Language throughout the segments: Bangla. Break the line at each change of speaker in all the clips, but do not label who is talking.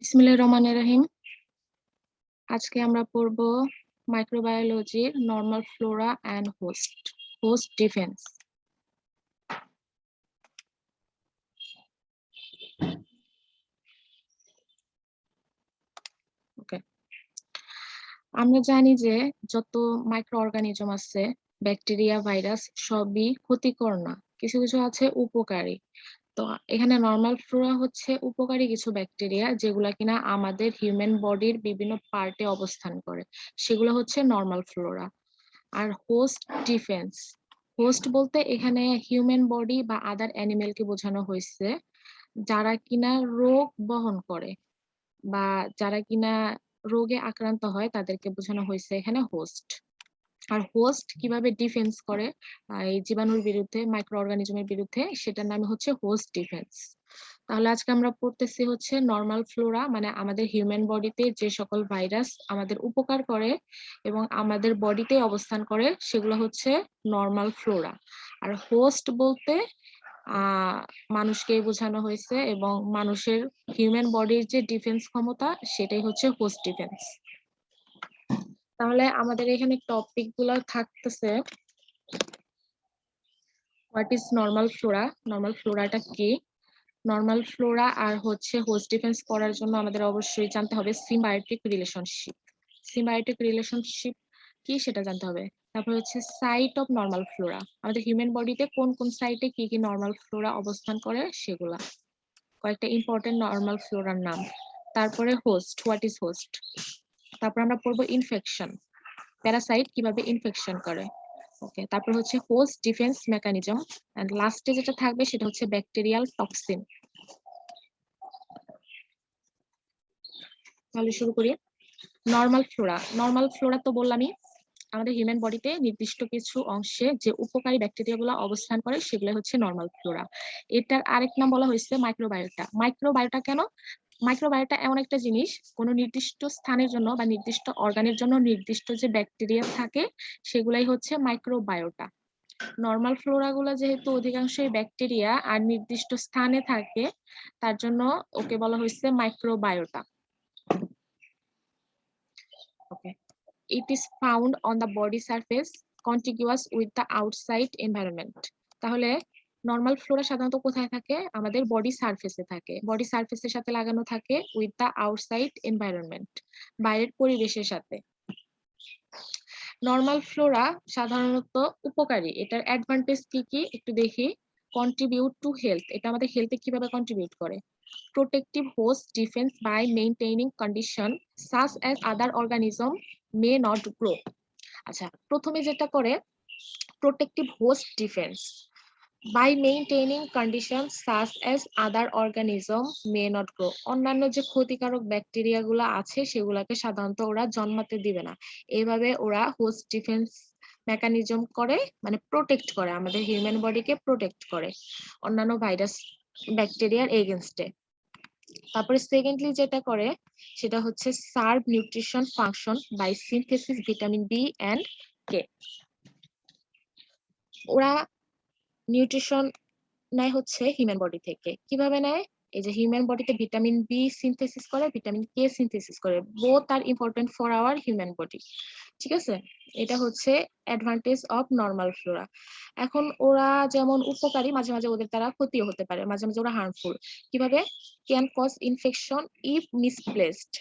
বিসমিল্লাহির রহমানির রহিম। আজকে আমরা পড়ব মাইক্রোবায়োলজির normal flora and host defence. Okay, আমরা জানি যে যত মাইক্রো অর্গানিজম আছে, ব্যাকটেরিয়া, ভাইরাস সবই ক্ষতিকর না, কিছু কিছু আছে উপকারী। তো এখানে নরমাল ফ্লোরা হচ্ছে উপকারী কিছু ব্যাকটেরিয়া যেগুলা কিনা আমাদের হিউম্যান বডির বিভিন্ন পার্টে অবস্থান করে, সেগুলো হচ্ছে নরমাল ফ্লোরা। আর হোস্ট বলতে এখানে হিউম্যান বডি বা আদার অ্যানিমেলকে বোঝানো হয়েছে, যারা কিনা রোগ বহন করে বা যারা কিনা রোগে আক্রান্ত হয় তাদেরকে বোঝানো হয়েছে এখানে হোস্ট। আর হোস্ট কিভাবে ডিফেন্স করে এই জীবাণুর বিরুদ্ধে, মাইক্রো অর্গানিজমের বিরুদ্ধে, সেটার নাম হচ্ছে হোস্ট ডিফেন্স। তাহলে আজকে আমরা পড়তেছি হচ্ছে নরমাল ফ্লোরা, মানে আমাদের হিউম্যান বডিতে যে সকল ভাইরাস আমাদের উপকার করে এবং আমাদের বডিতে অবস্থান করে সেগুলো হচ্ছে নরমাল ফ্লোরা। আর হোস্ট বলতে মানুষকে বোঝানো হয়েছে এবং মানুষের হিউম্যান বডির যে ডিফেন্স ক্ষমতা সেটাই হচ্ছে হোস্ট ডিফেন্স। তাহলে আমাদের এখানে টপিক গুলো থাকতেছে, what is normal flora, normal ফ্লোরাটা কি, নরমাল ফ্লোরা আর হচ্ছে হোস্ট ডিফেন্স করার জন্য আমাদের অবশ্যই জানতে হবে সিম্বায়োটিক রিলেশনশিপ। সিম্বায়োটিক রিলেশনশিপ কি সেটা জানতে হবে। তারপর হচ্ছে সাইট অফ নরমাল ফ্লোরা, আমাদের হিউম্যান বডিতে কোন কোন সাইটে কি কি নরমাল ফ্লোরা অবস্থান করে সেগুলা, কয়েকটা ইম্পর্টেন্ট নরমাল ফ্লোরার নাম। তারপরে হোস্ট, হোয়াট ইজ হোস্ট। তারপর আমরা পড়বো ইনফেকশন, প্যারাসাইট কিভাবে ইনফেকশন করে। ওকে, তারপর হচ্ছে হোস্ট ডিফেন্স মেকানিজম, এন্ড লাস্টে যেটা থাকবে সেটা হচ্ছে ব্যাকটেরিয়াল টক্সিন। তাহলে শুরু করি। নরমাল ফ্লোরা তো বললামই, আমাদের হিউম্যান বডিতে নির্দিষ্ট কিছু অংশে যে উপকারী ব্যাকটেরিয়াগুলো অবস্থান করে সেগুলো হচ্ছে নরমাল ফ্লোরা। এটার আরেক নাম বলা হয়েছে মাইক্রোবায়োটা। মাইক্রোবায়োটা কেন? মাইক্রোবায়োটা এমন একটা জিনিস, কোনো নির্দিষ্ট স্থানের জন্য বা নির্দিষ্ট অর্গানের জন্য নির্দিষ্ট যে ব্যাকটেরিয়া থাকে সেগুলাই হচ্ছে মাইক্রোবায়োটা। নরমাল ফ্লোরা গুলো যেহেতু অধিকাংশই ব্যাকটেরিয়া আর নির্দিষ্ট স্থানে থাকে, তার জন্য ওকে বলা হয়েছে microbiota. Okay, it is found on the body surface contiguous with the outside environment. তাহলে নরমাল ফ্লোরা সাধারণত কোথায় থাকে? আমাদের বডি সারফেসে থাকে, বডি সারফেসের সাথে লাগানো থাকে উইথ দ্য আউটসাইড এনভায়রনমেন্ট, বাইরের পরিবেশের সাথে। নরমাল ফ্লোরা সাধারণত উপকারী, এটার অ্যাডভান্টেজ কি কি একটু দেখি। কন্ট্রিবিউট টু হেলথ, এটা আমাদের হেলথে কিভাবে কন্ট্রিবিউট করে। Protective host defence by maintaining condition such as other organism may not grow. আচ্ছা, প্রথমে যেটা করে protective host defence by maintaining condition such as other organism may not grow. অন্যান্য যে ক্ষতিকারক ব্যাকটেরিয়া গুলো আছে সেগুলোকে সাধারণত ওরা জন্মাতে দিবে না, এইভাবে ওরা হোস্ট ডিফেন্স মেকানিজম করে, মানে প্রোটেক্ট করে, আমাদের হিউম্যান বডিকে প্রোটেক্ট করে অন্যান্য ভাইরাস ব্যাকটেরিয়ার এগেনস্টে। তারপরে সেকেন্ডলি যেটা করে সেটা হচ্ছে serve nutrition function by synthesis vitamin B and K. ওরা নিউট্রিশন নেয় হচ্ছে হিউম্যান বডি থেকে। কিভাবে নেয়? এই যে হিউম্যান বডিতে ভিটামিন বি সিনথেসিস করে, ভিটামিন কে সিনথেসিস করে, both are important for our human body. ঠিক আছে, এটা হচ্ছে অ্যাডভান্টেজ অফ নরমাল ফ্লোরা। এখন ওরা যেমন উপকারী, মাঝে মাঝে ওদের দ্বারা ক্ষতিও হতে পারে, মাঝে মাঝে ওরা হার্মফুল। কিভাবে? Can cause infection if misplaced.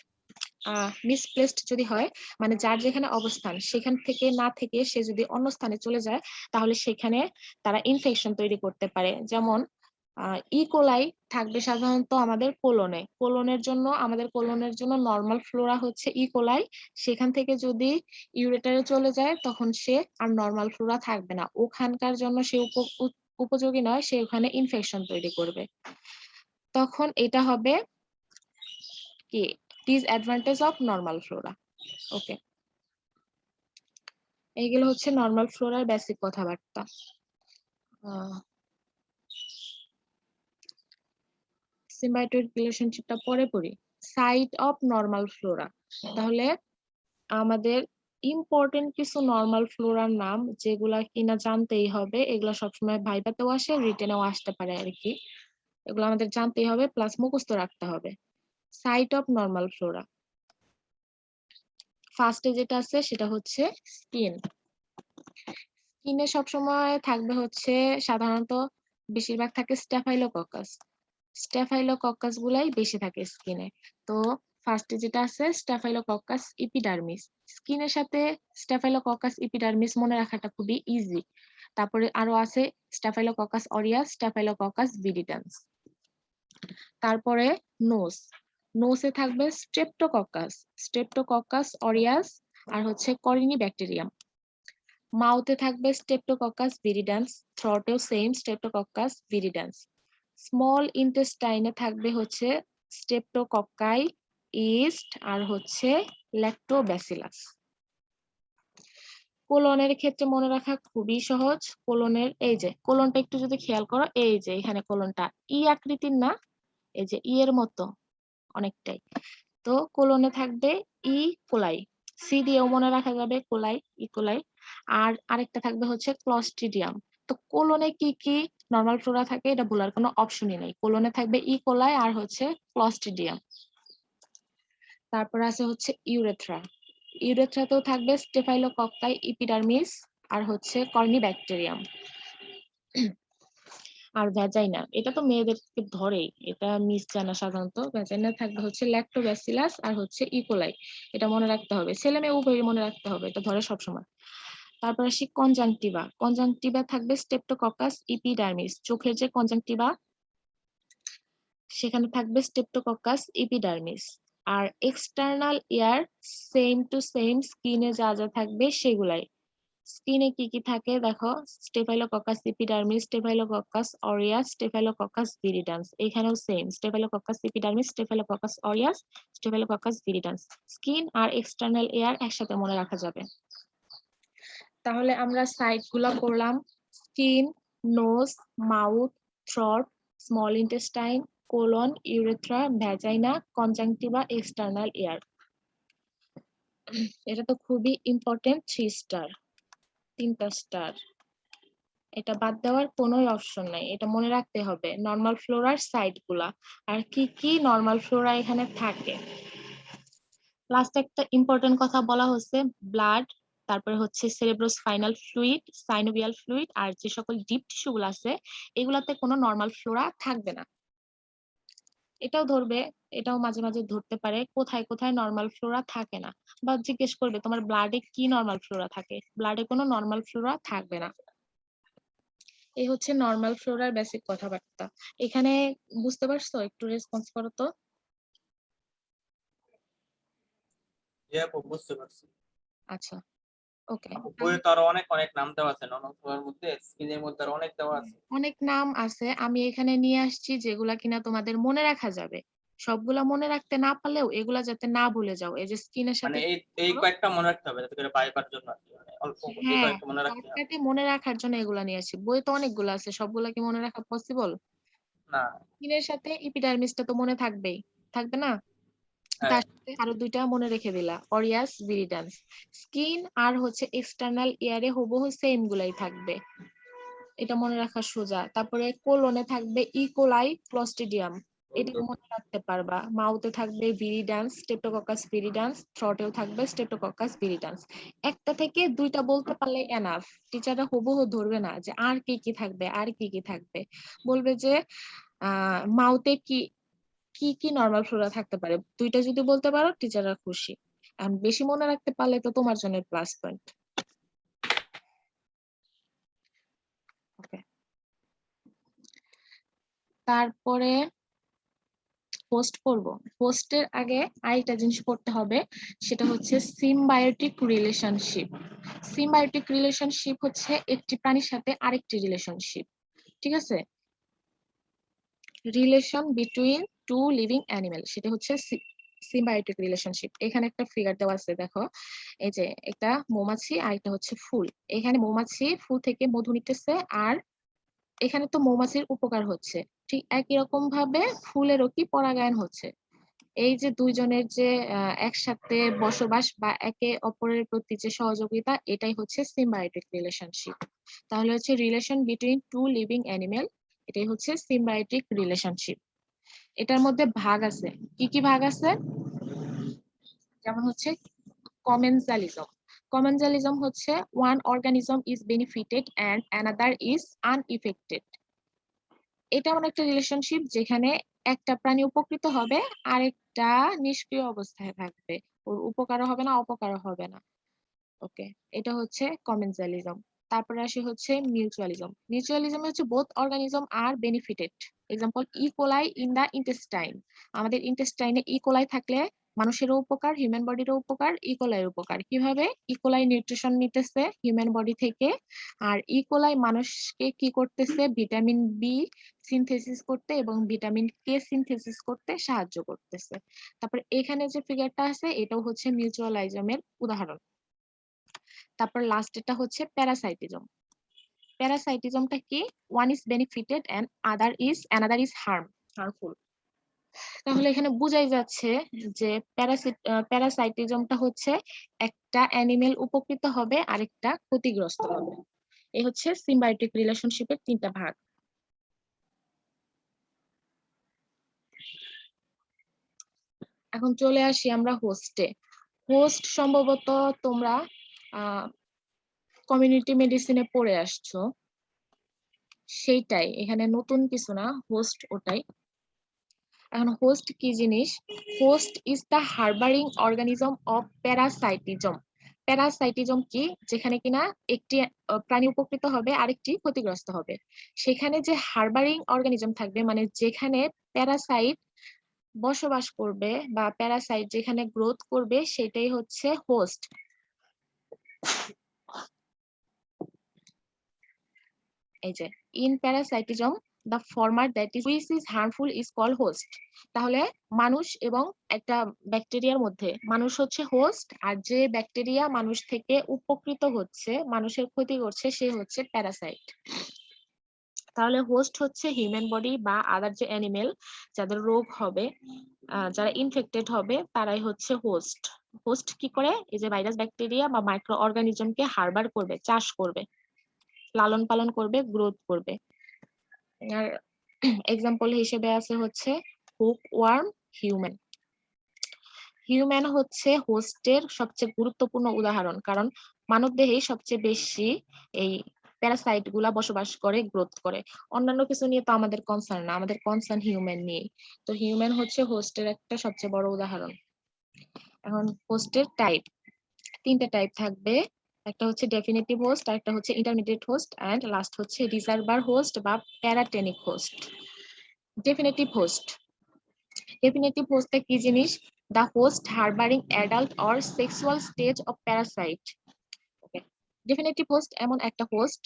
Misplaced যদি হয়, মানে যার যেখানে অবস্থান সেখান থেকে না থেকে সে যদি অন্য স্থানে চলে যায় তাহলে সেখানে তারা ইনফেকশন তৈরি করতে পারে। যেমন ইকোলাই থাকবে সাধারণত আমাদের কোলনে, আমাদের কোলনের জন্য নরমাল ফ্লোরা হচ্ছে ইকোলাই। সেখান থেকে যদি ইউরেটারে চলে যায় তখন সে আর নরমাল ফ্লোরা থাকবে না, ওখানকার জন্য সে উপযোগী নয়, সে ওখানে ইনফেকশন তৈরি করবে। তখন এটা হবে কি ডিসঅ্যাডভান্টেজ অফ নরমাল ফ্লোরা। ওকে, এইগুলো হচ্ছে নরমাল ফ্লোরার বেসিক কথাবার্তা। সিম্বায়োটিক রিলেশনশিপটা পরে পড়ি। সাইট অফ নরমাল ফ্লোরা, তাহলে আমাদের ইম্পর্টেন্ট কিছু নরমাল ফ্লোরার নাম যেগুলা কিনা জানতেই হবে, এগুলা সবসময় ভাইভাতেও আসে, রিটেনেও আসতে পারে আর কি। এগুলো আমাদের জানতেই হবে প্লাস মুখস্থ রাখতে হবে। Site of normal flora. ফার্স্টে যেটা আছে সেটা হচ্ছে স্কিন। স্কিনে সবসময় থাকবে হচ্ছে সাধারণত বেশিরভাগ থাকে স্ট্যাফাইলোকক্কাস। স্ট্যাফাইলোকক্কাস গুলাই বেশি থাকে স্কিনে। তো ফার্স্টে যেটা আছে স্ট্যাফাইলোকক্কাস ইপিডার্মিস। স্কিনের সাথে স্ট্যাফাইলোকক্কাস ইপিডার্মিস মনে রাখাটা খুবই ইজি। তারপরে আরো আছে স্ট্যাফাইলোকক্কাস অরিয়াস, স্ট্যাফাইলোকক্কাস ভিরিডান্স। তারপরে নোজ। নোসে থাকবে স্ট্রেপ্টোকক্কাস, স্ট্রেপ্টোকক্কাস অরিয়াস আর হচ্ছে করিনি ব্যাকটেরিয়াম। মাউথে থাকবে স্ট্রেপ্টোকক্কাস ভিরিডান্স, থ্রোটেও সেম স্ট্রেপ্টোকক্কাস ভিরিডান্স। স্মল ইন্টেস্টাইনে থাকবে হচ্ছে স্ট্রেপ্টোকক্কাই, ইস্ট আর হচ্ছে ল্যাক্টোব্যাসিলাস। কোলনের ক্ষেত্রে মনে রাখা খুবই সহজ। কোলনের এই যে কোলনটা একটু যদি খেয়াল করো, এই যে এখানে কোলনটা ই আকৃতির না, এই যে ই এর মতো অনেকটাই। তো কোলনে থাকবে ই কোলাই, সি দিয়েও মনে রাখা যাবে কোলাই, ই কোলাই। আর আরেকটা থাকবে হচ্ছে ক্লস্ট্রিডিয়াম। তো কোলনে কি কি নরমাল ফ্লোরা থাকে এটা বলার কোনো অপশনই নেই। কোলনে থাকবে ই কোলাই আর হচ্ছে ক্লস্ট্রিডিয়াম। তারপর আছে হচ্ছে ইউরেথ্রা। ইউরেথ্রাতেও থাকবে স্টেফাইলোকক্কাই ইপিডার্মিস আর হচ্ছে কর্নি ব্যাকটেরিয়াম। আর ভ্যাজাইনা, এটা তো মেয়েদেরকে ধরেই, এটা মিস জানা সাধারণত। ভ্যাজাইনা থাকবে হচ্ছে ল্যাক্টোব্যাসিলাস আর হচ্ছে ইকোলাই। এটা মনে রাখতে হবে, ছেলে মেয়ে উভয়ই মনে রাখতে হবে, এটা ধরে সবসময়। তারপর আসি কনজাংটিভা। কনজাংটিভা থাকবে স্টেপ্টোকক্কাস ইপিডার্মিস। চোখের যে কনজাংটিভা সেখানে থাকবে স্টেপ্টোকক্কাস ইপিডার্মিস। আর external ear same to same স্কিনে যা যা থাকবে সেগুলাই। স্কিনে কি কি থাকে দেখো, staphylococcus epidermis, staphylococcus aureus, staphylococcus viridans. এখানেও same staphylococcus epidermis, staphylococcus aureus, staphylococcus viridans. Skin আর এক্সটার্নাল এয়ার একসাথে মনে রাখা যাবে। তাহলে আমরা সাইট গুলা করলাম, skin, nose, mouth, throat, small intestine, colon, urethra, vagina, conjunctiva, external air. এটা তো খুবই ইম্পর্টেন্ট, 3 স্টার, 3টা স্টার। এটা বাদ দেওয়ার কোনো অপশন নাই, এটা মনে রাখতে হবে নরমাল ফ্লোরার সাইট গুলা আর কি কি নরমাল ফ্লোরা এখানে থাকে। লাস্ট একটা ইম্পর্টেন্ট কথা বলা হচ্ছে, ব্লাড, তারপরে হচ্ছে সেরেব্রোস্পাইনাল ফ্লুইড, সাইনোভিয়াল ফ্লুইড আর যে সকল ডিপ টিস্যু গুলো আছে এগুলাতে কোনো নরমাল ফ্লোরা থাকবে না। এটাও ধরবে, এটাও মাঝে মাঝে ধরতে পারে কোথায় কোথায় নরমাল ফ্লোরা থাকে না, বা জিজ্ঞেস করবে তোমার ব্লাডে কি নরমাল ফ্লোরা থাকে, ব্লাডে কোনো নরমাল ফ্লোরা থাকবে না। এই হচ্ছে নরমাল ফ্লোরার বেসিক কথাবার্তা। এখানে বুঝতে পারছো? একটু রেসপন্স করো তো।
বুঝতে পারছি।
আচ্ছা, ওকে।
বইয়ে তো আরো অনেক অনেক নাম দেওয়া আছে, ননসের মধ্যে স্কিনের মধ্যে আরো অনেক দেওয়া আছে।
অনেক নাম আছে, আমি এখানে নিয়ে আসছি যেগুলা কিনা তোমাদের মনে রাখা যাবে। সবগুলা মনে রাখতে না পারলেও এগুলা যাতে না ভুলে যাও। এই যে স্কিনের
মানে
সাথে,
এই কয়েকটা মনে রাখতে হবে যাতে করে বাইবার জন্য আর কি, মানে অল্প এই
হ্যাঁ,
কয়েকটা মনে রাখতে হবে।
শর্টকাটে মনে রাখার জন্য এগুলা নিয়ে আসছি। বই তো অনেকগুলো আছে, সবগুলা কি মনে রাখা পসিবল?
না।
স্কিনের সাথে ইপিডার্মিসটা তো মনে থাকবেই, থাকবে না?
হ্যাঁ।
তার সাথে আরো দুইটা মনে রেখে দিলা, অরিয়াস, ভিরিডান্স। স্কিন আর হচ্ছে এক্সটার্নাল এয়ারে হুবহু সেম গুলাই থাকবে, এটা মনে রাখা সোজা। তারপরে কোলনে থাকবে ইকোলাই, ক্লস্ট্রিডিয়াম, এটা মনে রাখতে পারবা। মাউথে থাকবে ভিরিডান্স, স্ট্রেপ্টোকক্কাস ভিরিডান্স। থ্রোটেও থাকবে স্ট্রেপ্টোকক্কাস ভিরিডান্স। একটা থেকে দুইটা বলতে পারলে এনাফ। টিচাররা হুবহু ধরবে না যে আর কি কি থাকবে, আর কি কি থাকবে। বলবে যে মাউথে কি কি কি নরমাল ফ্লোরা থাকতে পারে, দুইটা যদি বলতে পারো টিচাররা খুশি। আর বেশি মনে রাখতে পারলে তো তোমার জন্য প্লাস পয়েন্ট। ওকে, তারপরে পোস্ট করব। পোস্টের আগে আরেকটা জিনিস করতে হবে, সেটা হচ্ছে সিম্বায়োটিক রিলেশনশিপ। সিম্বায়োটিক রিলেশনশিপ হচ্ছে একটি প্রাণীর সাথে আরেকটি রিলেশনশিপ, ঠিক আছে? Relation between two living animal, সেটা হচ্ছে সিম্বায়োটিক রিলেশনশিপ। এখানে একটা ফিগার দেওয়া আছে দেখো, এই যে একটা মৌমাছি আর একটা হচ্ছে ফুল। এখানে মৌমাছি ফুল থেকে মধু নিতেছে, আর এখানে তো মৌমাছির উপকার হচ্ছে। ঠিক একই রকম ভাবে ফুলেরও কি পরাগায়ন হচ্ছে। এই যে দুইজনের যে একসাথে বসবাস বা একে অপরের প্রতি যে সহযোগিতা, এটাই হচ্ছে সিম্বায়োটিক রিলেশনশিপ। তাহলে হচ্ছে relation between two living animal, এটাই হচ্ছে সিম্বায়োটিক রিলেশনশিপ। এটার মধ্যে ভাগ আছে, কি কি ভাগ আছে? যেমন হচ্ছে কমেনজালিজম। কমেনজালিজম হচ্ছে one organism is benefited and another is unaffected. এটা এমন একটা রিলেশনশিপ যেখানে একটা প্রাণী উপকৃত হবে, আরেকটা নিষ্ক্রিয় অবস্থায় থাকবে, ওর উপকারও হবে না অপকারও হবে না। ওকে, এটা হচ্ছে কমেনজালিজম। তারপরে আসি হচ্ছে মিউচুয়ালিজম। মিউচুয়ালিজম হচ্ছে both organism are benefited. Example E coli in the intestine. আমাদের ইন্টেস্টাইনে ইকোলাই থাকলে মানুষেরও উপকার, হিউম্যান বডিরও উপকার, ইকোলাইয়ের উপকার। কিভাবে? ইকোলাই নিউট্রিশন নিতেছে হিউম্যান বডি থেকে, আর ইকোলাই মানুষকে কি করতেছে? ভিটামিন বি সিনথেসিস করতে এবং ভিটামিন কে সিনথেসিস করতে সাহায্য করতেছে। তারপর এখানে যে ফিগারটা আছে এটাও হচ্ছে মিউচুয়ালাইজমের উদাহরণ। তারপর লাস্টেরটা হচ্ছে প্যারাসাইটিজম। প্যারাসাইটিজমটা কি? One is benefited and another is harmful. তাহলে এখানে বোঝাই যাচ্ছে যে প্যারাসাইটিজমটা হচ্ছে একটা অ্যানিমেল উপকৃত হবে আরেকটা ক্ষতিগ্রস্ত হবে। এই হচ্ছে সিম্বায়োটিক রিলেশনশিপের তিনটা ভাগ। এখন চলে আসি আমরা হোস্টে। হোস্ট সম্ভবত তোমরা কমিউনিটি মেডিসিনে পড়ে আসছো, সেইটাই এখানে নতুন কিছু না, হোস্ট ওটাই। এখন হোস্ট কি জিনিস? Host is the harbouring organism of parasitism. Parasitism কি? যেখানে কিনা একটি প্রাণী উপকৃত হবে আরেকটি ক্ষতিগ্রস্ত হবে। সেখানে যে হারবারিং অর্গানিজম থাকবে, মানে যেখানে প্যারাসাইট বসবাস করবে বা প্যারাসাইট যেখানে গ্রোথ করবে, সেটাই হচ্ছে হোস্ট। এই যে in parasitism the former that is which is harmful is call host. তাহলে মানুষ এবং একটা ব্যাকটেরিয়ার মধ্যে মানুষ হচ্ছে হোস্ট, আর যে ব্যাকটেরিয়া মানুষ থেকে উপকৃত হচ্ছে, মানুষের ক্ষতি করছে, সে হচ্ছে প্যারাসাইট। তাহলে হোস্ট হচ্ছে হিউম্যান বডি বা আদার যে অ্যানিমেল যাদের রোগ হবে, যারা ইনফেক্টেড হবে, তারাই হচ্ছে হোস্ট। হোস্ট কি করে? এই যে ভাইরাস, ব্যাকটেরিয়া বা মাইক্রো অর্গানিজমকে হারবার করবে, চাষ করবে, লালন পালন করবে, গ্রোথ করবে। আর এক্সাম্পল হিসেবে আছে হচ্ছে হুক ওয়ার্ম, হিউম্যান। হিউম্যান হচ্ছে হোস্টের সবচেয়ে গুরুত্বপূর্ণ উদাহরণ, কারণ মানবদেহেই সবচেয়ে বেশি এই প্যারাসাইট গুলা বসবাস করে, গ্রোথ করে। অন্যান্য কিছু নিয়ে তো আমাদের কনসার্ন না, আমাদের কনসার্ন হিউম্যান নিয়ে। তো হিউম্যান হচ্ছে হোস্টের একটা সবচেয়ে বড় উদাহরণ। এখন হোস্টের টাইপ, তিনটা টাইপ থাকবে। একটা হচ্ছে ডেফিনেটিভ হোস্ট, আর একটা হচ্ছে ইন্টারমিডিয়েট হোস্ট, এন্ড লাস্ট হচ্ছে রিজার্ভার হোস্ট বা paratenic host. Definitive host. Definitive হোস্টটা কি জিনিস? The host হারবারিং adult or sexual stage of Parasite. Okay, definitive host এমন একটা হোস্ট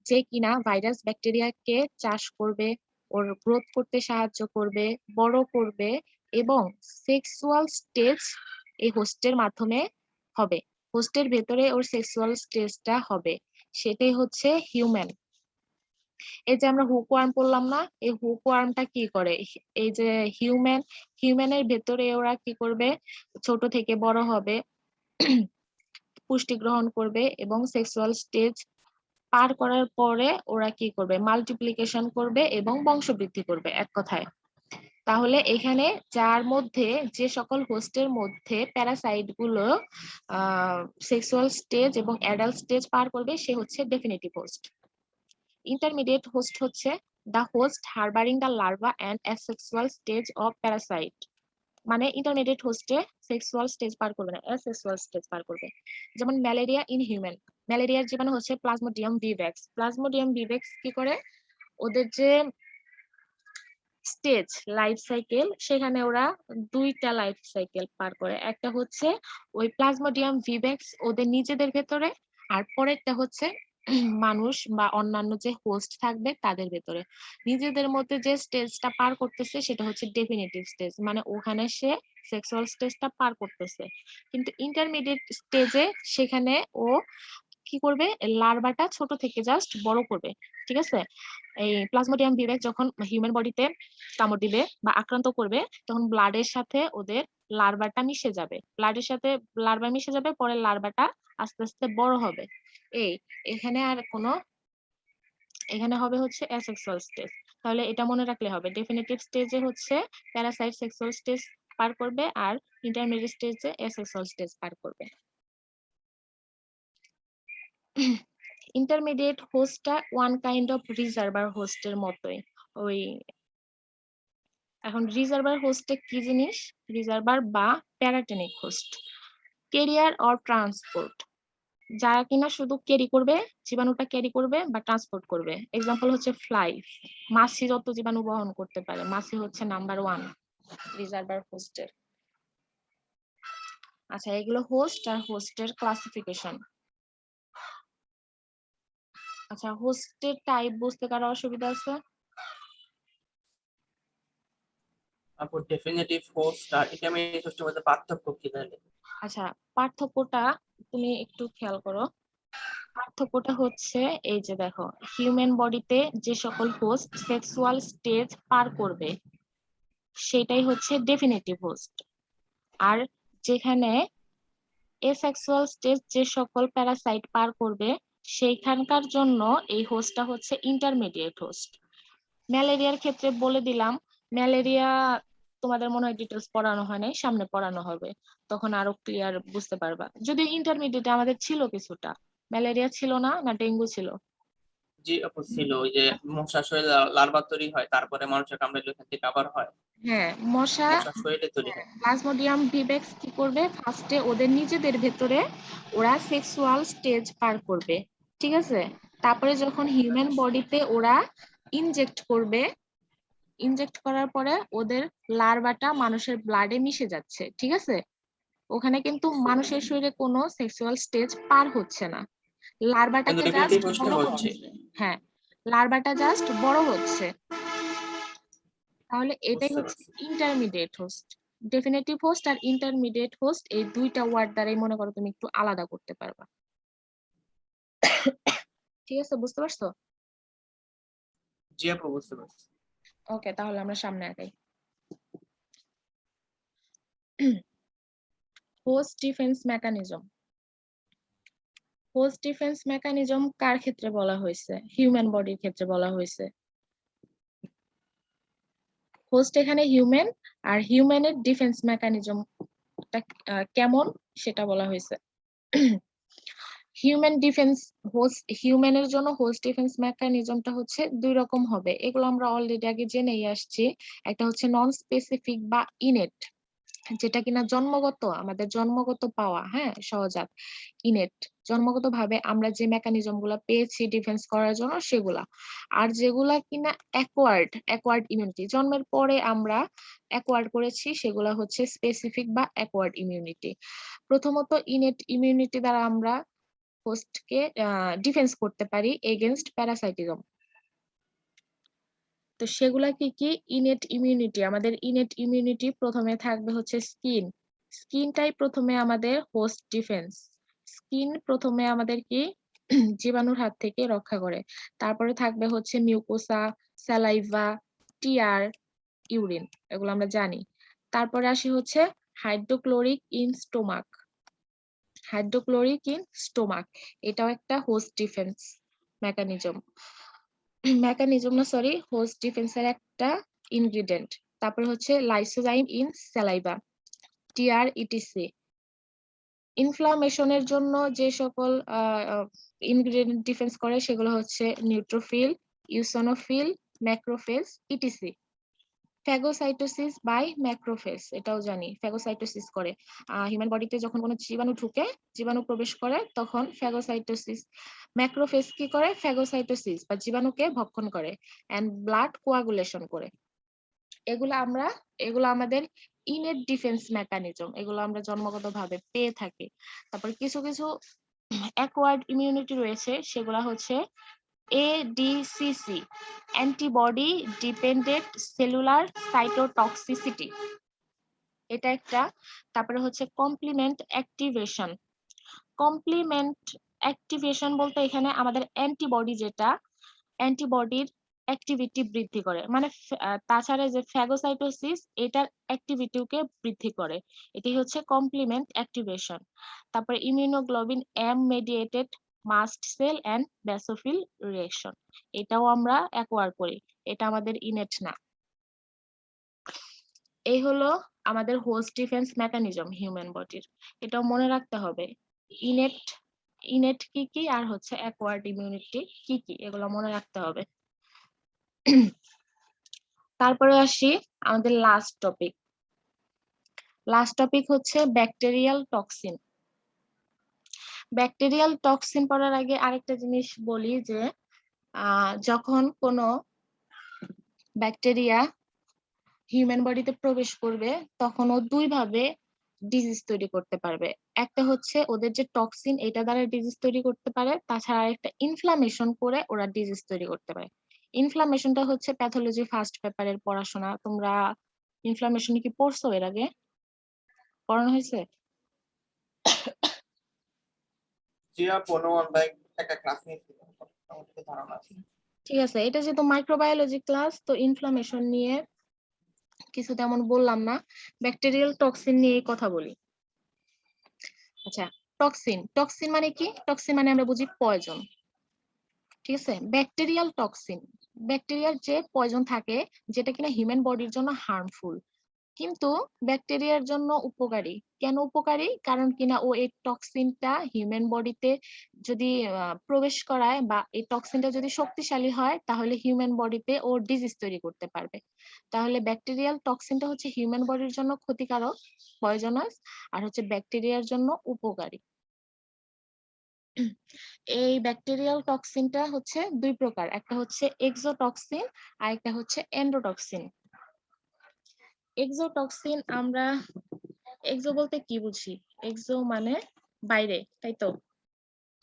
যে কিনা ভাইরাস, ব্যাকটেরিয়াকে চাষ করবে, ওর গ্রোথ করতে সাহায্য করবে, বড় করবে, এবং সেক্সুয়াল স্টেজ এই হোস্টের মাধ্যমে হবে। হোস্টের ভেতরে ওর সেক্সুয়াল স্টেজটা হবে, সেটাই হচ্ছে হিউম্যান। এই যে আমরা হুকওয়ার্ম পড়লাম না, এই হুকওয়ার্মটা কি করে? এই যে হিউম্যানের ভেতরে ওরা কি করবে? ছোট থেকে বড় হবে, পুষ্টি গ্রহণ করবে, এবং সেক্সুয়াল স্টেজ পার করার পরে ওরা কি করবে? মাল্টিপ্লিকেশন করবে এবং বংশবৃদ্ধি করবে, এক কথায়। তাহলে এখানে যার মধ্যে, যে সকল হোস্টের মধ্যে প্যারাসাইট গুলো সেক্সুয়াল স্টেজ এবং অ্যাডাল্ট স্টেজ পার করবে, সে হচ্ছে ডেফিনেটিভ হোস্ট। ইন্টারমিডিয়েট হোস্ট হচ্ছে the host harboring the larva and asexual stage of parasite। মানে ইন্টারমিডিয়েট হোস্টে সেক্সুয়াল স্টেজ পার করবে না, অ্যাসেক্সুয়াল স্টেজ পার করবে। যেমন ম্যালেরিয়া ইন হিউম্যান। ম্যালেরিয়ার জীবাণু হচ্ছে প্লাজমোডিয়াম ভিভ্যাক্স। প্লাজমোডিয়াম ভিভ্যাক্স কি করে? ওদের যে স্টেজ, লাইফ সাইকেল, সেখানে ওরা দুইটা লাইফ সাইকেল পার করে। একটা হচ্ছে ওই প্লাজমোডিয়াম ভিভ্যাক্স ওদের নিজেদের ভেতরে, আর পরেরটা হচ্ছে মানুষ বা অন্যান্য যে হোস্ট থাকবে তাদের ভেতরে। নিজেদের মধ্যে যে স্টেজটা পার করতেছে সেটা হচ্ছে ডেফিনিটিভ স্টেজ, মানে ওখানে সে সেক্সুয়াল স্টেজটা পার করতেছে। কিন্তু ইন্টারমিডিয়েট স্টেজে সেখানে ও কি করবে? লার্ভাটা ছোট থেকে জাস্ট বড় করবে, ঠিক আছে? এই প্লাজমোডিয়াম ভিভ্যাক্স যখন হিউম্যান বডিতে কামড় দিবে বা আক্রান্ত করবে, তখন ব্লাডের সাথে ওদের লার্ভাটা মিশে যাবে, ব্লাডের সাথে লার্ভা মিশে যাবে, পরে লার্ভাটা আস্তে আস্তে বড় হবে। এই এখানে আর কোনো, এখানে হবে হচ্ছে অ্যাসেক্সুয়াল স্টেজ। তাহলে এটা মনে রাখলে হবে, ডেফিনিটিভ স্টেজে হচ্ছে প্যারাসাইট সেক্সুয়াল স্টেজ পার করবে, আর ইন্টারমিডিয়েট স্টেজে এসেক্সুয়াল স্টেজ পার করবে। ইন্টারমিডিয়েট হোস্টটা ওয়ান কাইন্ড অফ রিজার্ভার হোস্টের মতোই। ওই এখন রিজার্ভার হোস্টে কি জিনিস, রিজার্ভার বা paratenic host, carrier or transport, যারা কিনা শুধু ক্যারি করবে, জীবাণুটা ক্যারি করবে বা ট্রান্সপোর্ট করবে। এক্সাম্পল হচ্ছে ফ্লাই, মাছি যত জীবাণু বহন করতে পারে, মাছি হচ্ছে নাম্বার 1 রিজার্ভার হোস্টের। আচ্ছা, এগুলো হোস্ট আর হোস্টের ক্লাসিফিকেশন। আচ্ছা, হোস্টের টাইপ বুঝতে কারো অসুবিধা আছে?
তারপর ডেফিনেটিভ হোস্ট আর ইন্টারমিডিয়েট হোস্টের মধ্যে পার্থক্য কি তাহলে?
আচ্ছা, পার্থক্যটা তুমি একটু খেয়াল করো। পার্থক্যটা হচ্ছে এই যে দেখো, হিউম্যান বডিতে যে সকল হোস্ট সেক্সুয়াল স্টেজ পার করবে সেটাই হচ্ছে ডেফিনিটিভ হোস্ট, আর যেখানে এসেক্সুয়াল স্টেজ যে সকল প্যারাসাইট পার করবে সেইখানকার জন্য এই হোস্টটা হচ্ছে ইন্টারমিডিয়েট হোস্ট। ম্যালেরিয়ার ক্ষেত্রে বলে দিলাম, ম্যালেরিয়া তোমাদের মনে হয় ডিটেলস পড়ানো হয় নাই, সামনে পড়ানো হবে, তখন আরো ক্লিয়ার বুঝতে পারবা। যদি ইন্টারমিডিয়েটে আমাদের ছিল কিছুটা, ম্যালেরিয়া ছিল না, না ডেঙ্গু ছিল?
জি আপু ছিল, ওই যে মশার শরীরে লার্ভা তৈরি হয়, তারপরে মানুষের কামড়ালে ওখান থেকে আবার হয়,
হ্যাঁ, মশা,
মশার শরীরে তৈরি হয়।
প্লাজমোডিয়াম ভিভেক্স কি করবে, ফার্স্টে ওদের নিজেদের ভেতরে ওরা সেক্সুয়াল স্টেজ পার করবে, ঠিক আছে? তারপরে যখন হিউম্যান বডিতে ওরা ইনজেক্ট করবে, ইনজেক্ট করার পরে ওদের লার্ভাটা মানুষের ব্লাডে মিশে যাচ্ছে, ঠিক আছে? ওখানে কিন্তু মানুষের শরীরে কোনো সেক্সুয়াল স্টেজ পার হচ্ছে না,
কিন্তু
লার্ভাটাকে
ডেফিনেটিভ
জাস্ট
হোস্টে
বড়
হচ্ছে।
হচ্ছে। হ্যাঁ, লার্ভাটা জাস্ট বড় হচ্ছে। তাহলে এটাই
বুঝতে
হচ্ছে
পারছি।
Intermediate host. ডেফিনেটিভ হোস্ট আর ইন্টারমিডিয়েট হোস্ট এই দুইটা ওয়ার্ড দ্বারাই মনে করো তুমি একটু আলাদা করতে পারবা। ঠিক আছে, বুঝতে পারছো?
জি আপু বুঝতে পারছি।
ওকে, তাহলে আমরা সামনে আগাই। Host defence mechanism. Host defence mechanism কার ক্ষেত্রে বলা হয়েছে? হিউম্যান বডির ক্ষেত্রে বলা হয়েছে। হোস্ট এখানে হিউম্যান, আর হিউম্যানের ডিফেন্স মেকানিজমটা কেমন সেটা বলা হয়েছে। হিউম্যান ডিফেন্স, হোস্ট হিউম্যানের জন্য হোস্ট ডিফেন্স মেকানিজমটা হচ্ছে দুই রকম হবে, এগুলো আমরা অলরেডি আগে জেনেই আসছি। একটা হচ্ছে নন স্পেসিফিক বা ইনেট, যেটা কিনা জন্মগত, আমাদের জন্মগত পাওয়া, হ্যাঁ, সহজাত, ইনেট, জন্মগত ভাবে আমরা যে মেকানিজম গুলা পেয়েছি ডিফেন্স করার জন্য সেগুলা। আর যেগুলা কিনা অ্যাকোয়ার্ড ইমিউনিটি, জন্মের পরে আমরা অ্যাকোয়ার্ড করেছি, সেগুলা হচ্ছে স্পেসিফিক বা অ্যাকোয়ার্ড ইমিউনিটি। প্রথমত ইনেট ইমিউনিটি দ্বারা আমরা হোস্টকে ডিফেন্স করতে পারি এগেইনস্ট প্যারাসাইটিজম। তো সেগুলা কি কি? ইনেট ইমিউনিটি, আমাদের ইনেট ইমিউনিটি প্রথমে থাকবে হচ্ছে স্কিন, স্কিনটাই প্রথমে আমাদের হোস্ট ডিফেন্স। স্কিন প্রথমে আমাদের কি জীবাণুর হাত থেকে রক্ষা করে। তারপরে থাকবে হচ্ছে মিউকোসা, স্যালাইভা, টিয়ার, ইউরিন, এগুলো আমরা জানি। তারপরে আসি হচ্ছে hydrochloric in stomach, hydrochloric in stomach, এটাও একটা হোস্ট ডিফেন্স মেকানিজম, মেকানিজম না সরি, হোস্ট ডিফেন্সের একটা ইনগ্রিডিয়েন্ট। তারপরে হচ্ছে lysozyme in saliva, tear, etc. ইনফ্লামেশনের জন্য যে সকল ইনগ্রিডিয়েন্ট ডিফেন্স করে সেগুলো হচ্ছে neutrophil, eosinophil, macrophage, etc. Phagocytosis by macrophage, এটাও জানি ফ্যাগোসাইটোসিস করে। হিউম্যান বডিতে যখন কোনো জীবাণু ঢুকে, জীবাণু প্রবেশ করে, তখন ফ্যাগোসাইটোসিস। ম্যাক্রোফেজ কি করে? ফ্যাগোসাইটোসিস বা জীবাণুকে ভক্ষণ করে এন্ড ব্লাড কোয়াগুলেশন করে। এগুলো আমাদের ইনেট ডিফেন্স মেকানিজম, এগুলো আমরা জন্মগতভাবে পেয়ে থাকি। তারপর কিছু কিছু অ্যাকোয়ার্ড ইমিউনিটি রয়েছে, সেগুলো হচ্ছে এডিসিসি, অ্যান্টিবডি ডিপেন্ডেন্ট সেলুলার সাইটোটক্সিসিটি, এটা একটা। তারপরে হচ্ছে কমপ্লিমেন্ট অ্যাক্টিভেশন। কমপ্লিমেন্ট অ্যাক্টিভেশন বলতে এখানে আমাদের অ্যান্টিবডি, যেটা অ্যান্টিবডির অ্যাক্টিভিটি বৃদ্ধি করে, মানে তাছাড়া যে ফ্যাগোসাইটোসিস এটার অ্যাক্টিভিটিকে বৃদ্ধি করে, এটি হচ্ছে কমপ্লিমেন্ট অ্যাক্টিভেশন। তারপরে immunoglobin M mediated mast cell and basophil reaction. এটাও আমরা অ্যাকোয়ার করি, এটা আমাদের ইনেট না। এই হলো আমাদের হোস্ট ডিফেন্স মেকানিজম হিউম্যান বডির, এটাও মনে রাখতে হবে। ইনেট ইনেট কি কি আর হচ্ছে অ্যাকোয়ার্ড ইমিউনিটি কি কি, এগুলো মনে রাখতে হবে। তারপরে আসি আমাদের লাস্ট টপিক হচ্ছে ব্যাকটেরিয়াল টক্সিন। ব্যাকটেরিয়াল টক্সিন পড়ার আগে আরেকটা জিনিস বলি যে যখন কোনো ব্যাকটেরিয়া হিউম্যান বডিতে প্রবেশ করবে তখন ও দুই ভাবে ডিজিজ তৈরি করতে পারবে। একটা হচ্ছে ওদের যে টক্সিন এটা দ্বারা ডিজিজ তৈরি করতে পারে, তাছাড়া একটা ইনফ্লামেশন করে ওরা ডিজিজ তৈরি করতে পারে। ইনফ্লামেশনটা হচ্ছে প্যাথোলজি ফার্স্ট পেপারের পড়াশোনা। তোমরা ইনফ্লামেশন কি পড়ছো এর আগে, পড়ানো হয়েছে?
জি আপু, অনুমান ভাই একটা ক্লাস নিয়েছিল, মোটামুটি ধারণা আছে।
ঠিক আছে, এটা যেহেতু মাইক্রোবায়োলজি ক্লাস, তো ইনফ্লামেশন নিয়ে কিছু তেমন বললাম না, ব্যাকটেরিয়াল টক্সিন নিয়ে কথা বলি। আচ্ছা, টক্সিন মানে কি? টক্সিন মানে আমরা বুঝি পয়জন, ঠিক আছে। ব্যাকটেরিয়াল টক্সিন, ব্যাকটেরিয়ার যে পয়জন থাকে যেটা কিনা হিউম্যান বডির জন্য হার্মফুল, কিন্তু ব্যাকটেরিয়ার জন্য উপকারী। কেন উপকারী? কারণ কিনা ও এই টক্সিনটা হিউম্যান বডিতে যদি প্রবেশ করায় বা এই টক্সিনটা যদি শক্তিশালী হয় তাহলে হিউম্যান বডিতে ও ডিজিজ তৈরি করতে পারবে। তাহলে ব্যাকটেরিয়াল টক্সিনটা হচ্ছে হিউম্যান বডির জন্য ক্ষতিকারক, পয়জনাস, আর হচ্ছে ব্যাকটেরিয়ার জন্য উপকারী। এই ব্যাকটেরিয়াল টক্সিনটা হচ্ছে দুই প্রকার, একটা হচ্ছে এক্সোটক্সিন আর একটা হচ্ছে এন্ডোটক্সিন। এক্সোটক্সিন আমরা এক্সো বলতে কি বুঝি? এক্সো মানে বাইরে, তাই তো?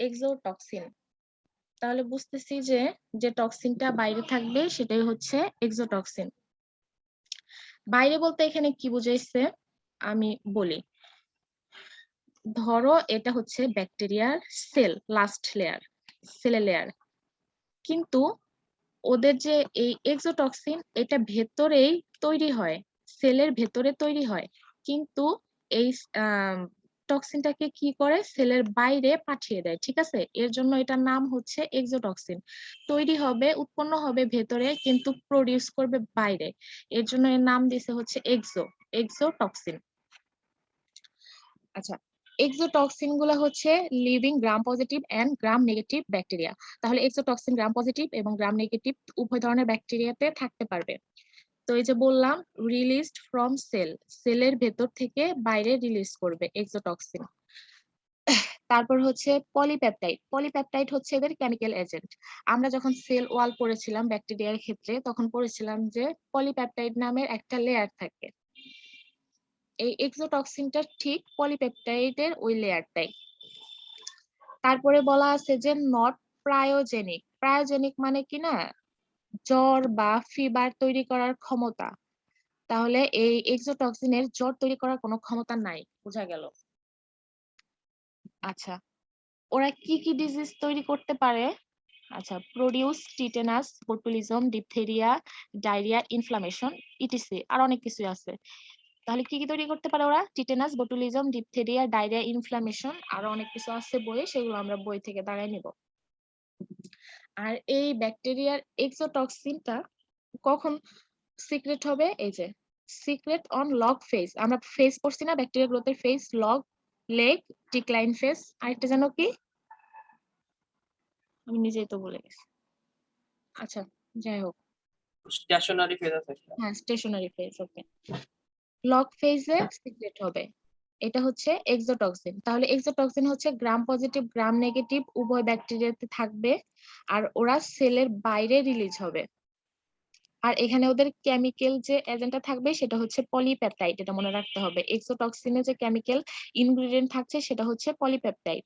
এক্সোটক্সিন, তাহলে বুঝতেছি যে যে টক্সিনটা বাইরে থাকবে সেটাই হচ্ছে এক্সোটক্সিন। বাইরে বলতে এখানে কি বুঝাইছে আমি বলি। ধরো এটা হচ্ছে ব্যাকটেরিয়ার সেল, লাস্ট লেয়ার, সেলের লেয়ার, কিন্তু ওদের যে এই এক্সোটক্সিন এটা ভেতরেই তৈরি হয়, সেলের ভেতরে তৈরি হয়, কিন্তু এই টক্সিনটাকে কি করে সেলের বাইরে পাঠিয়ে দেয়, ঠিক আছে। এর জন্য এটার নাম হচ্ছে এক্সোটক্সিন। তৈরি হবে, উৎপন্ন হবে ভেতরে, কিন্তু প্রডিউস করবে বাইরে, এর জন্য এর নাম দিয়েছে হচ্ছে এক্সোটক্সিন। আচ্ছা, এক্সোটক্সিন গুলো হচ্ছে living gram positive and gram negative bacteria. তাহলে এক্সোটক্সিন গ্রাম পজিটিভ এবং গ্রাম নেগেটিভ উভয় ধরনের ব্যাকটেরিয়াতে থাকতে পারবে। তো এই যে বললাম, রিলিজড ফ্রম সেলের ভেতর থেকে বাইরে রিলিজ করবে এক্সোটক্সিন। তারপর হচ্ছে পলিপেপটাইড হচ্ছে এদের কেমিক্যাল এজেন্ট। আমরা যখন সেল ওয়াল পড়েছিলাম ব্যাকটেরিয়ার ক্ষেত্রে তখন পড়েছিলাম যে পলিপেপটাইড নামের একটা লেয়ার থাকে। এই এক্সোটক্সিনটা ঠিক পলিপেপটাইডের ওই লেয়ারটাই। তারপরে বলা আছে যে নট প্রায়োজেনিক। প্রায়োজেনিক মানে কি না, জ্বর বা ফিভার তৈরি করার ক্ষমতা। তাহলে এই এক্সোটক্সিনের জ্বর তৈরি করার কোনো ক্ষমতা নাই, বোঝা গেল। আচ্ছা, ওরা কি কি ডিজিজ তৈরি করতে পারে? আচ্ছা, produce tetanus, botulism, diphtheria, diarrhoea, inflammation, etc, আর অনেক কিছু আছে। তাহলে কি কি তৈরি করতে পারে ওরা? Tetanus, botulism, diphtheria, diarrhoea, inflammation, আর অনেক কিছু আছে বইয়ে, সেগুলো আমরা বই থেকে দাঁড়ায় নিব। আর এই ব্যাকটেরিয়ার এক্সোটক্সিনটা কখন সিক্রেট হবে? এই যে সিক্রেট অন লগ ফেজ, আমরা ফেজ পড়ছি না ব্যাকটেরিয়া গ্রোথের phase, log, leg, decline phase, আরেকটা জানো কি? আমি নিজেই তো বলে গেছি। আচ্ছা, যাই হোক,
স্টেশনারি ফেজ আছে একটা।
হ্যাঁ স্টেশনারি ফেজ, ওকে। লগ ফেজে সিক্রেট হবে, এটা হচ্ছে এক্সোটক্সিন। তাহলে এক্সোটক্সিন হচ্ছে গ্রাম পজিটিভ গ্রাম নেগেটিভ উভয় ব্যাকটেরিয়াতে থাকবে, আর ওরা সেলের বাইরে রিলিজ হবে। আর এখানে ওদের কেমিক্যাল যে এজেন্টটা থাকবে সেটা হচ্ছে পলিপেপটাইড, এটা মনে রাখতে হবে। এক্সোটক্সিনে যে কেমিক্যাল ইনগ্রেডিয়েন্ট থাকছে সেটা হচ্ছে পলিপেপটাইড।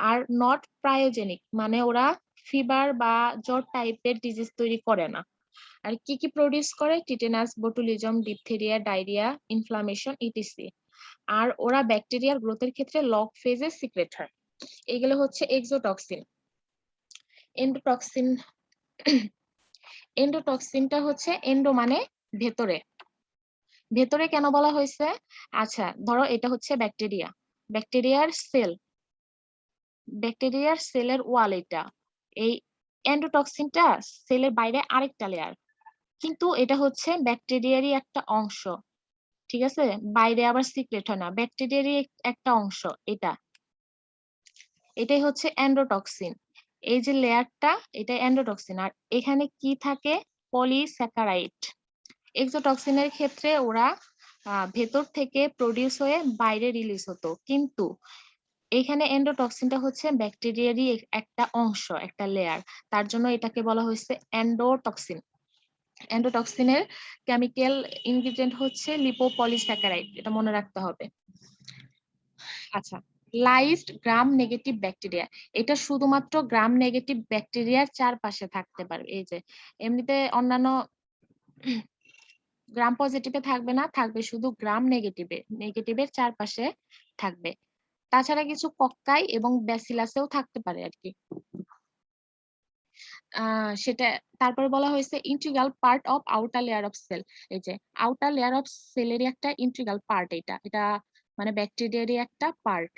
আর নট প্রায়োজেনিক মানে ওরা ফিভার বা জ্বর টাইপের ডিজিজ তৈরি করে না। আর কি কি প্রডিউস করে? Tetanus, botulism, diphtheria, diarrhoea, inflammation, etc. আর ওরা ব্যাকটেরিয়ার গ্রোথের ক্ষেত্রে লগ ফেজে সিক্রেট হয়। এগুলো হচ্ছে এক্সোটক্সিন। এন্ডোটক্সিন, এন্ডোটক্সিনটা হচ্ছে এন্ডো মানে ভেতরে। ভেতরে কেন বলা হয়েছে? আচ্ছা, ধরো এটা হচ্ছে ব্যাকটেরিয়ার সেল, ব্যাকটেরিয়ার সেলের ওয়াল এটা। এই এন্ডোটক্সিনটা সেলের বাইরে আরেকটা লেয়ার, কিন্তু এটা হচ্ছে ব্যাকটেরিয়ারই একটা অংশ। ঠিক আছে, বাইরে আবার সিক্রেট হয় না, ব্যাকটেরিয়ারই একটা অংশ এটা। এটাই হচ্ছে এন্ডোটক্সিন। এই যে লেয়ারটা, এটা এন্ডোটক্সিন। আর এখানে কি থাকে? পলিস্যাকারাইড। এক্সোটক্সিনের ক্ষেত্রে ওরা ভেতর থেকে প্রডিউস হয়ে বাইরে রিলিজ হতো, কিন্তু এখানে এন্ডোটক্সিনটা হচ্ছে ব্যাকটেরিয়ারই একটা অংশ, একটা লেয়ার। তার জন্য এটাকে বলা হয়েছে এন্ডোটক্সিন। এন্ডোটক্সিনের কেমিক্যাল ইনগ্রিডিয়েন্ট হচ্ছে লিপোপলিস্যাকারাইড, এটা মনে রাখতে হবে। আচ্ছা, লাইজড গ্রাম নেগেটিভ ব্যাকটেরিয়া, এটা শুধুমাত্র গ্রাম নেগেটিভ ব্যাকটেরিয়ার চারপাশে থাকতে পারবে। এই যে এমনিতে অন্যান্য গ্রাম পজিটিভে থাকবে না, থাকবে শুধু গ্রাম নেগেটিভে, নেগেটিভের চারপাশে থাকবে। তাছাড়া কিছু কক্কাই এবং ব্যাসিলাসেও থাকতে পারে আর কি। সেটা তারপরে বলা হয়েছে integral part of outer layer of cell. এই যে আউটার লেয়ার অফ সেলেরই একটা ইন্টিগ্রাল পার্ট, এটা এটা মানে ব্যাকটেরিয়ারই একটা পার্ট।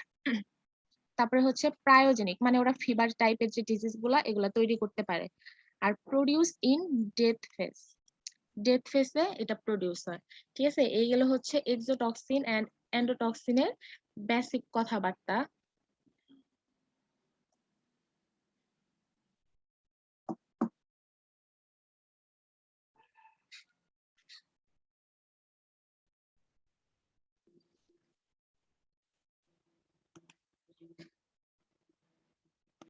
তারপরে হচ্ছে প্রায়োজেনিক, মানে ওরা ফিভার টাইপের যে ডিজিজ গুলা এগুলা তৈরি করতে পারে। আর produce in death phase, death ফেজে এটা প্রডিউস হয়। ঠিক আছে, এইগুলো হচ্ছে এক্সোটক্সিন এন্ড এন্ডোটক্সিনের বেসিক কথাবার্তা।